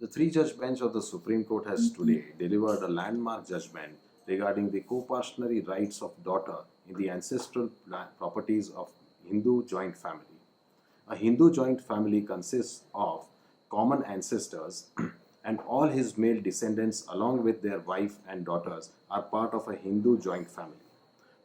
The three-judge bench of the Supreme Court has today delivered a landmark judgment regarding the co-partnership rights of daughter in the ancestral properties of Hindu joint family. A Hindu joint family consists of common ancestors and all his male descendants along with their wife and daughters are part of a Hindu joint family.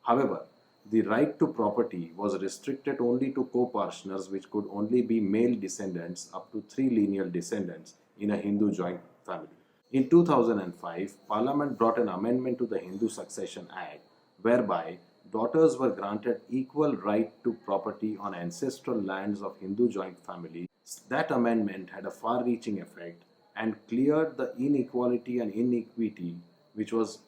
However, the right to property was restricted only to co-partners which could only be male descendants up to three lineal descendants in a Hindu joint family. In 2005, Parliament brought an amendment to the Hindu Succession Act whereby daughters were granted equal right to property on ancestral lands of Hindu joint family. That amendment had a far-reaching effect and cleared the inequality and inequity which was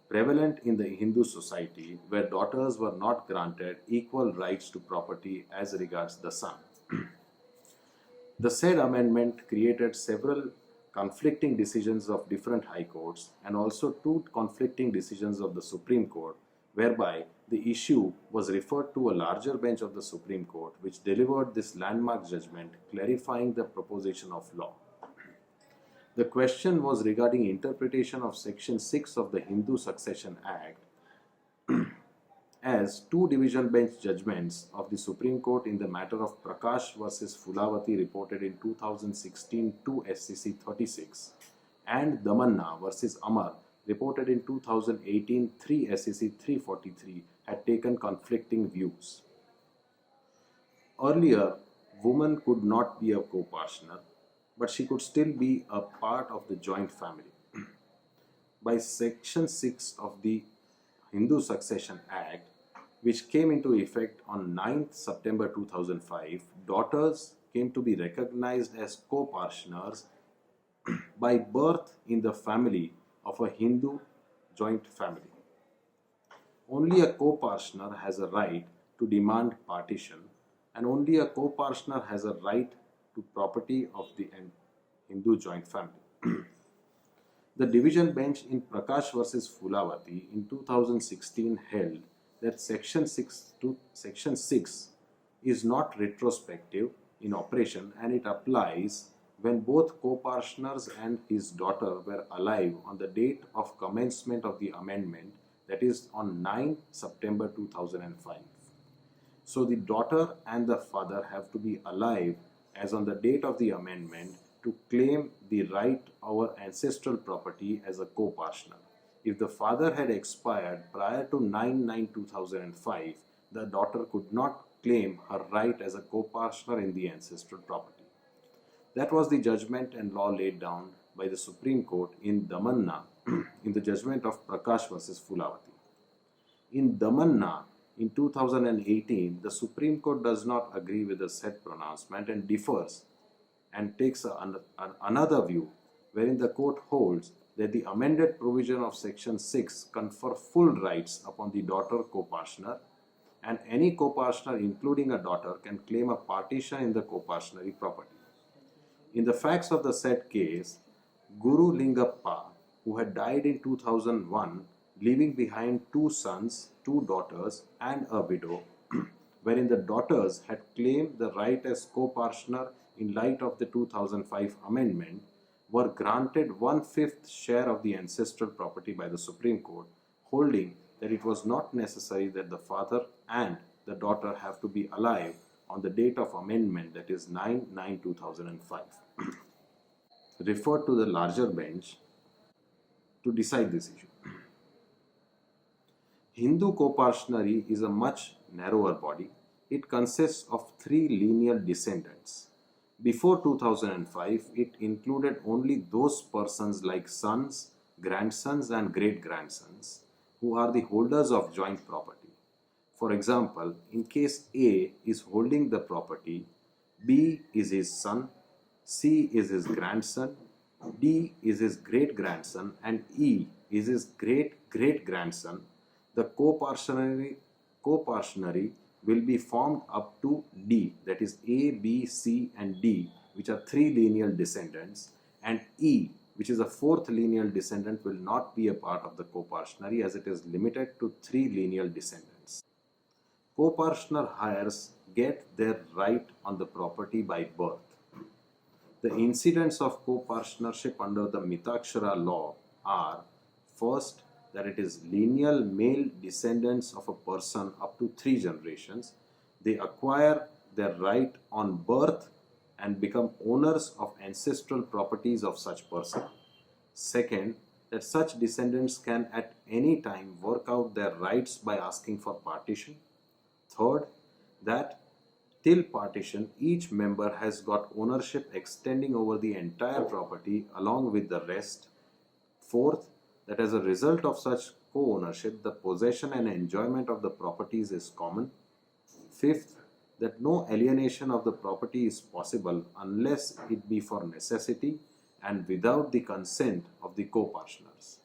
prevalent in the Hindu society where daughters were not granted equal rights to property as regards the son. The said amendment created several conflicting decisions of different high courts and also two conflicting decisions of the Supreme Court, whereby the issue was referred to a larger bench of the Supreme Court which delivered this landmark judgment clarifying the proposition of law. The question was regarding interpretation of Section 6 of the Hindu Succession Act as two division bench judgments of the Supreme Court in the matter of Prakash versus Fulavati reported in 2016 2 SCC 36 and Damanna versus Amar reported in 2018 3 SCC 343 had taken conflicting views. Earlier, woman could not be a co-partner, but she could still be a part of the joint family. By Section 6 of the Hindu Succession Act, which came into effect on 9th September 2005, daughters came to be recognized as co-partners by birth in the family of a Hindu joint family. Only a co-partner has a right to demand partition and only a co-partner has a right to property of the Hindu joint family. The division bench in Prakash versus Fulavati in 2016 held that Section 6 is not retrospective in operation and it applies when both co-partners and his daughter were alive on the date of commencement of the amendment, that is on 9 September 2005. So the daughter and the father have to be alive as on the date of the amendment to claim the right over ancestral property as a co-partner. If the father had expired prior to 9/9/2005, the daughter could not claim her right as a co-partner in the ancestral property. That was the judgment and law laid down by the Supreme Court in Damanna in the judgment of Prakash versus Fulavati. In Damanna, in 2018, the Supreme Court does not agree with the said pronouncement and differs and takes another view wherein the court holds that the amended provision of Section 6 confer full rights upon the daughter co-partner and any co-partner including a daughter can claim a partition in the co-partnership property. In the facts of the said case, Guru Lingappa, who had died in 2001, leaving behind two sons, two daughters and a widow, wherein the daughters had claimed the right as co-partner in light of the 2005 amendment, were granted 1/5 share of the ancestral property by the Supreme Court, holding that it was not necessary that the father and the daughter have to be alive on the date of amendment, that is 9/9/2005. Referred to the larger bench to decide this issue. Hindu co-partnership is a much narrower body. It consists of three lineal descendants. Before 2005, it included only those persons like sons, grandsons and great-grandsons who are the holders of joint property. For example, in case A is holding the property, B is his son, C is his grandson, D is his great-grandson and E is his great-great-grandson, the co-partnership will be formed up to D, that is A, B, C and D, which are three lineal descendants, and E, which is a fourth lineal descendant, will not be a part of the co-partnership as it is limited to three lineal descendants. Co-partner heirs get their right on the property by birth. The incidents of co-partnership under the Mitakshara law are: first, that it is lineal male descendants of a person up to 3 generations. They acquire their right on birth and become owners of ancestral properties of such person. Second, that such descendants can at any time work out their rights by asking for partition. Third, that till partition, each member has got ownership extending over the entire property along with the rest. Fourth, that as a result of such co-ownership, the possession and enjoyment of the properties is common. Fifth, that no alienation of the property is possible unless it be for necessity and without the consent of the co-partners.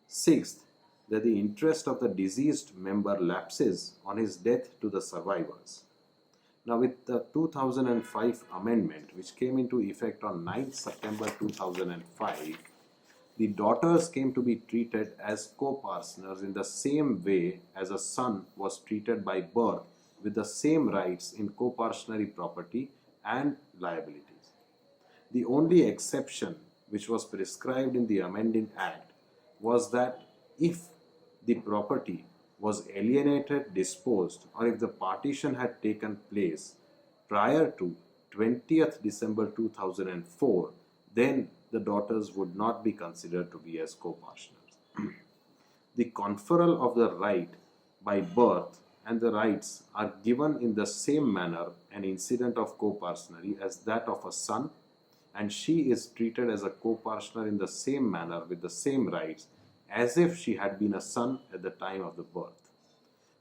Sixth, that the interest of the deceased member lapses on his death to the survivors. Now, with the 2005 amendment, which came into effect on 9th September 2005, the daughters came to be treated as co-partners in the same way as a son was treated by birth, with the same rights in co-partnery property and liabilities. The only exception which was prescribed in the amending act was that if the property was alienated, disposed, or if the partition had taken place prior to 20th December 2004, then the daughters would not be considered to be as co-partners. The conferral of the right by birth and the rights are given in the same manner an incident of co-partnery as that of a son, and she is treated as a co-partner in the same manner with the same rights as if she had been a son at the time of the birth.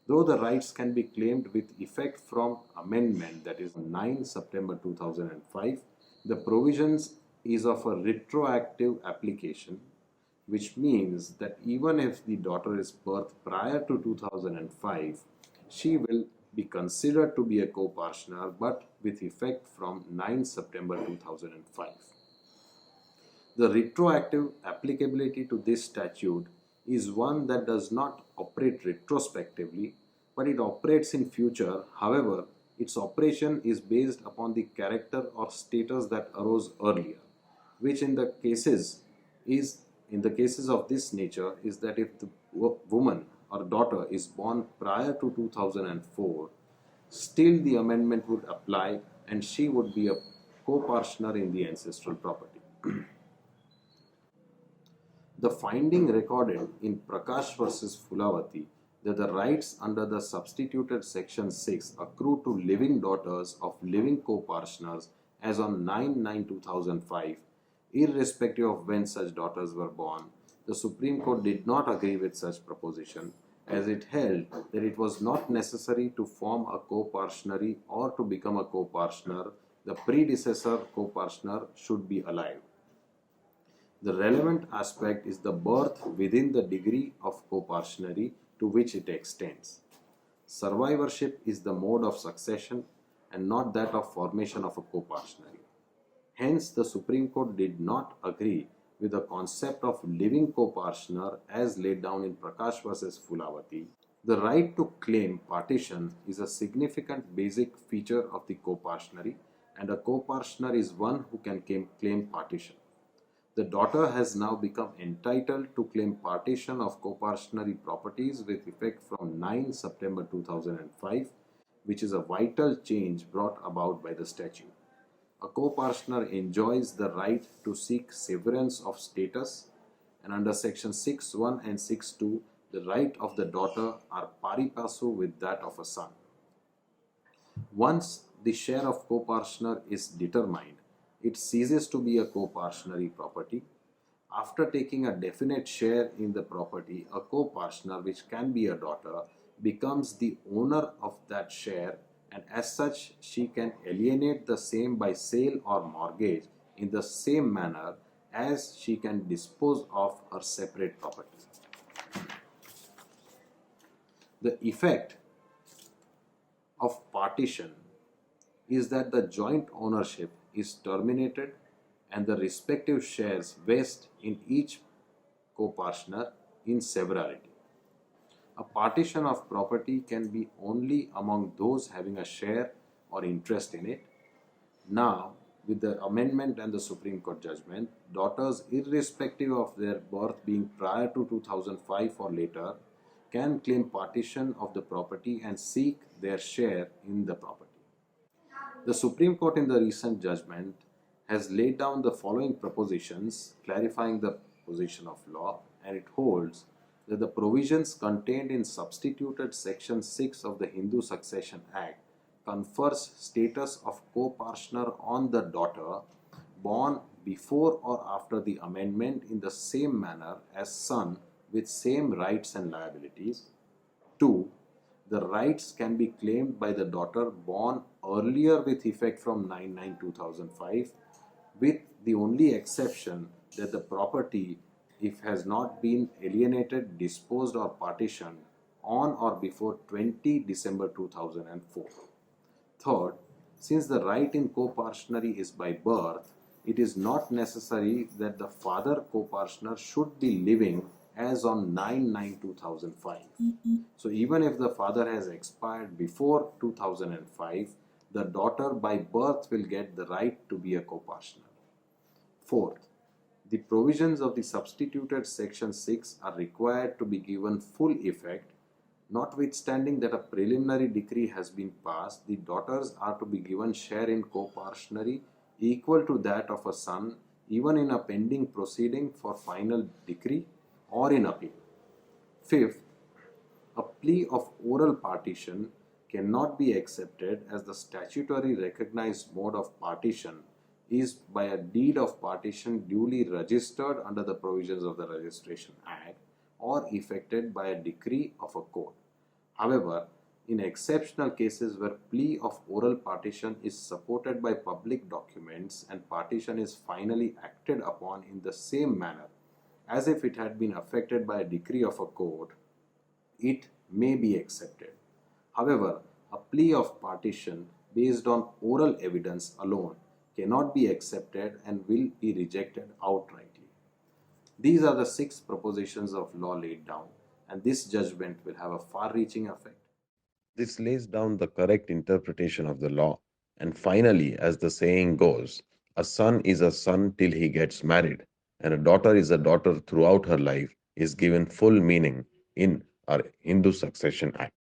Though the rights can be claimed with effect from amendment, that is 9 September 2005, the provisions is of a retroactive application, which means that even if the daughter is birthed prior to 2005, she will be considered to be a co-partner but with effect from 9 September 2005. The retroactive applicability to this statute is one that does not operate retrospectively, but it operates in future. However, its operation is based upon the character or status that arose earlier, which in the cases of this nature is that if the woman or daughter is born prior to 2004, still the amendment would apply and she would be a co-partner in the ancestral property. The finding recorded in Prakash versus Fulavati that the rights under the substituted section 6 accrue to living daughters of living co-partners as on 9/9/2005, irrespective of when such daughters were born. The Supreme Court did not agree with such proposition, as it held that it was not necessary to form a co-partnery or to become a co-partner. The predecessor co-partner should be alive. The relevant aspect is the birth within the degree of co-partnery to which it extends. Survivorship is the mode of succession and not that of formation of a co-partnery. Hence, the Supreme Court did not agree with the concept of living co-partner as laid down in Prakash versus Fulavati. The right to claim partition is a significant basic feature of the co-partnery, and a co-partner is one who can claim partition. The daughter has now become entitled to claim partition of co-partnery properties with effect from 9 September 2005, which is a vital change brought about by the statute. A co-partner enjoys the right to seek severance of status, and under section 6.1 and 6.2, the right of the daughter are pari passu with that of a son. Once the share of co-partner is determined, it ceases to be a co-partnery property. After taking a definite share in the property, a co-partner, which can be a daughter, becomes the owner of that share, and as such she can alienate the same by sale or mortgage in the same manner as she can dispose of her separate property. The effect of partition is that the joint ownership is terminated and the respective shares vest in each co-partner in severalty. A partition of property can be only among those having a share or interest in it. Now, with the amendment and the Supreme Court judgment, daughters, irrespective of their birth being prior to 2005 or later, can claim partition of the property and seek their share in the property. The Supreme Court in the recent judgment has laid down the following propositions clarifying the position of law, and it holds that the provisions contained in substituted section 6 of the Hindu Succession Act confers status of co-partner on the daughter born before or after the amendment in the same manner as son with same rights and liabilities. 2. The rights can be claimed by the daughter born earlier with effect from 9/9/2005, with the only exception that the property, if has not been alienated, disposed or partitioned on or before 20 December 2004. Third, since the right in co-partnery is by birth, it is not necessary that the father co-partner should be living as on 9/9/2005. So even if the father has expired before 2005, the daughter by birth will get the right to be a co-partner. Fourth, the provisions of the substituted Section 6 are required to be given full effect. Notwithstanding that a preliminary decree has been passed, the daughters are to be given share in co-partnery equal to that of a son, even in a pending proceeding for final decree or in appeal. Fifth, a plea of oral partition cannot be accepted as the statutory recognized mode of partition is by a deed of partition duly registered under the provisions of the Registration Act or effected by a decree of a court. However, in exceptional cases where plea of oral partition is supported by public documents and partition is finally acted upon in the same manner as if it had been affected by a decree of a court, it may be accepted. However, a plea of partition based on oral evidence alone cannot be accepted and will be rejected outrightly. These are the 6 propositions of law laid down, and this judgment will have a far reaching effect. This lays down the correct interpretation of the law. And finally, as the saying goes, a son is a son till he gets married, and a daughter is a daughter throughout her life, is given full meaning in our Hindu Succession Act.